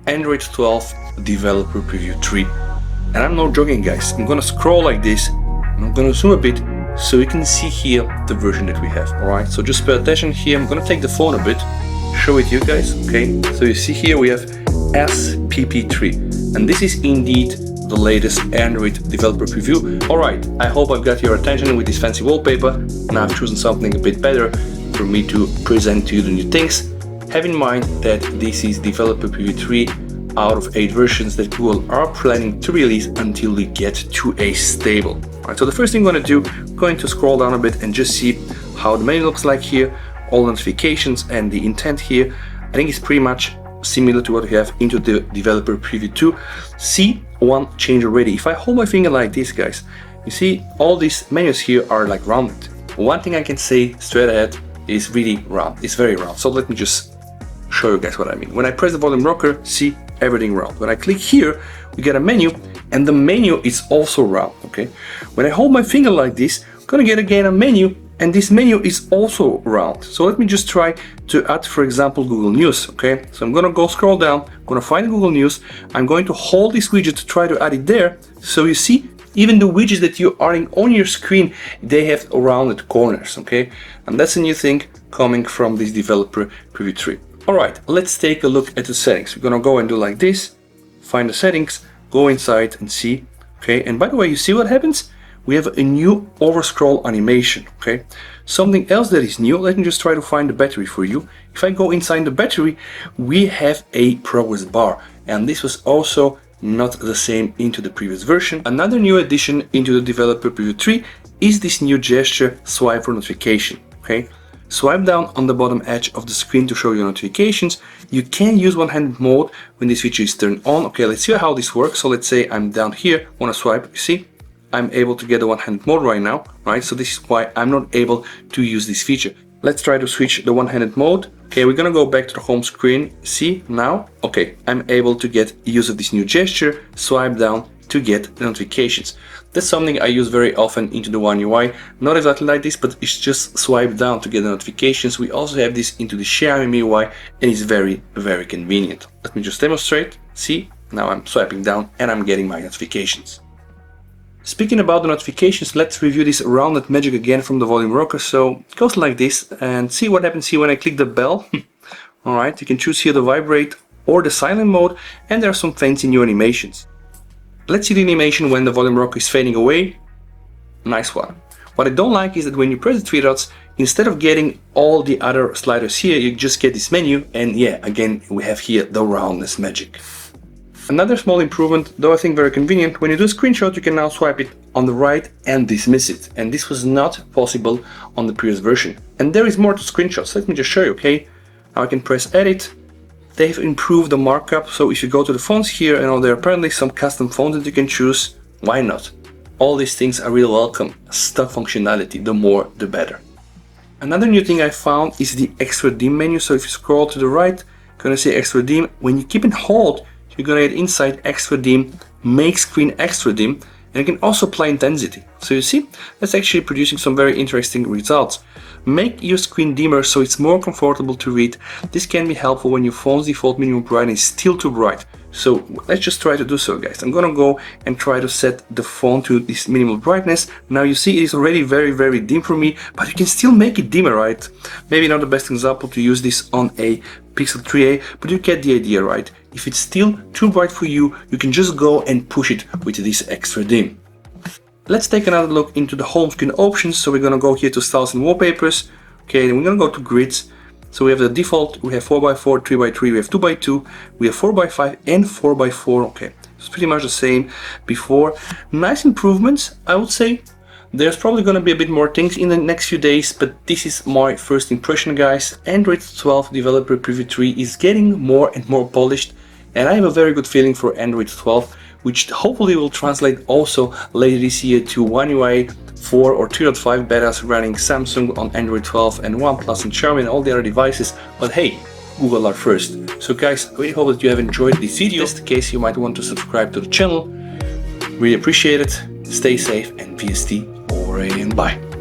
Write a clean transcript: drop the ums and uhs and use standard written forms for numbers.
Android 12 Developer Preview 3. And I'm not joking, guys. I'm gonna scroll like this, and I'm gonna zoom a bit so you can see here the version that we have. Alright, so just pay attention here. I'm gonna take the phone a bit, show it to you guys. Okay, so you see here we have SPP3, and this is indeed the latest Android Developer Preview. Alright, I hope I've got your attention with this fancy wallpaper, and I've chosen something a bit better for me to present to you the new things. Have in mind that this is Developer Preview 3 out of 8 versions that Google are planning to release until we get to a stable. Alright, so the first thing I'm going to do, I'm going to scroll down a bit and just see how the menu looks like here, all notifications and the intent here. I think it's pretty much similar to what we have into the Developer Preview 2. See one change already. If I hold my finger like this, guys, you see all these menus here are like rounded. One thing I can say straight ahead is really round. It's very round. So let me just show you guys what I mean. When I press the volume rocker, see everything round. When I click here, we get a menu, and the menu is also round. Okay. When I hold my finger like this, I'm gonna get again a menu, and this menu is also round. So let me just try to add, for example, Google News. Okay, so I'm gonna go scroll down, I'm gonna find Google News, I'm going to hold this widget to try to add it there. So you see, even the widgets that you are on your screen, they have rounded corners. Okay, and that's a new thing coming from this Developer Preview 3. Alright, let's take a look at the settings. We're gonna go and do like this, find the settings, go inside and see. Okay, and by the way, you see what happens? We have a new overscroll animation. Okay, something else that is new, let me just try to find the battery for you. If I go inside the battery, we have a progress bar, and this was also not the same into the previous version. Another new addition into the Developer Preview 3 is this new gesture swipe for notification. Okay, swipe down on the bottom edge of the screen to show you notifications. You can use one-handed mode when this feature is turned on. Okay, let's see how this works. So let's say I'm down here, want to swipe, you see? I'm able to get the one-handed mode right now, right? So this is why I'm not able to use this feature. Let's try to switch the one-handed mode. Okay, we're gonna go back to the home screen. See now? Okay, I'm able to get use of this new gesture, swipe down to get the notifications. That's something I use very often into the One UI. Not exactly like this, but it's just swipe down to get the notifications. We also have this into the Xiaomi UI, and it's very, very convenient. Let me just demonstrate. See? Now I'm swiping down and I'm getting my notifications. Speaking about the notifications, let's review this rounded magic again from the volume rocker. So it goes like this, and see what happens here when I click the bell. Alright, you can choose here the vibrate or the silent mode, and there are some fancy new animations. Let's see the animation when the volume rocker is fading away. Nice one. What I don't like is that when you press the 3 dots, instead of getting all the other sliders here, you just get this menu, and yeah, again, we have here the roundness magic. Another small improvement, though I think very convenient, when you do a screenshot, you can now swipe it on the right and dismiss it. And this was not possible on the previous version. And there is more to screenshots. Let me just show you, okay? Now I can press edit. They've improved the markup, so if you go to the fonts here, there are apparently some custom fonts that you can choose. Why not? All these things are really welcome. Stock functionality, the more the better. Another new thing I found is the extra dim menu. So if you scroll to the right, you're gonna see extra dim. When you keep and hold, you're gonna get inside extra dim, make screen extra dim, and you can also apply intensity. So you see, that's actually producing some very interesting results. Make your screen dimmer so it's more comfortable to read. This can be helpful when your phone's default minimum brightness is still too bright. So let's just try to do so, guys. I'm gonna go and try to set the phone to this minimal brightness. Now you see it is already very, very dim for me, but you can still make it dimmer, right? Maybe not the best example to use this on a Pixel 3a, but you get the idea, right? If it's still too bright for you, you can just go and push it with this extra dim. Let's take another look into the home screen options. So we're gonna go here to styles and wallpapers. Okay, then we're gonna go to grids. So we have the default, we have 4x4, 3x3, we have 2x2, we have 4x5 and 4x4. Okay, it's pretty much the same before. Nice improvements, I would say. There's probably going to be a bit more things in the next few days, but this is my first impression, guys. Android 12 Developer Preview 3 is getting more and more polished, and I have a very good feeling for Android 12, which hopefully will translate also later this year to One UI 4 or 3.5 betas running Samsung on Android 12 and OnePlus and Xiaomi and all the other devices. But hey, Google are first. So guys, I really hope that you have enjoyed this video. If that's the case, you might want to subscribe to the channel. Really appreciate it. Stay safe and VST over and bye.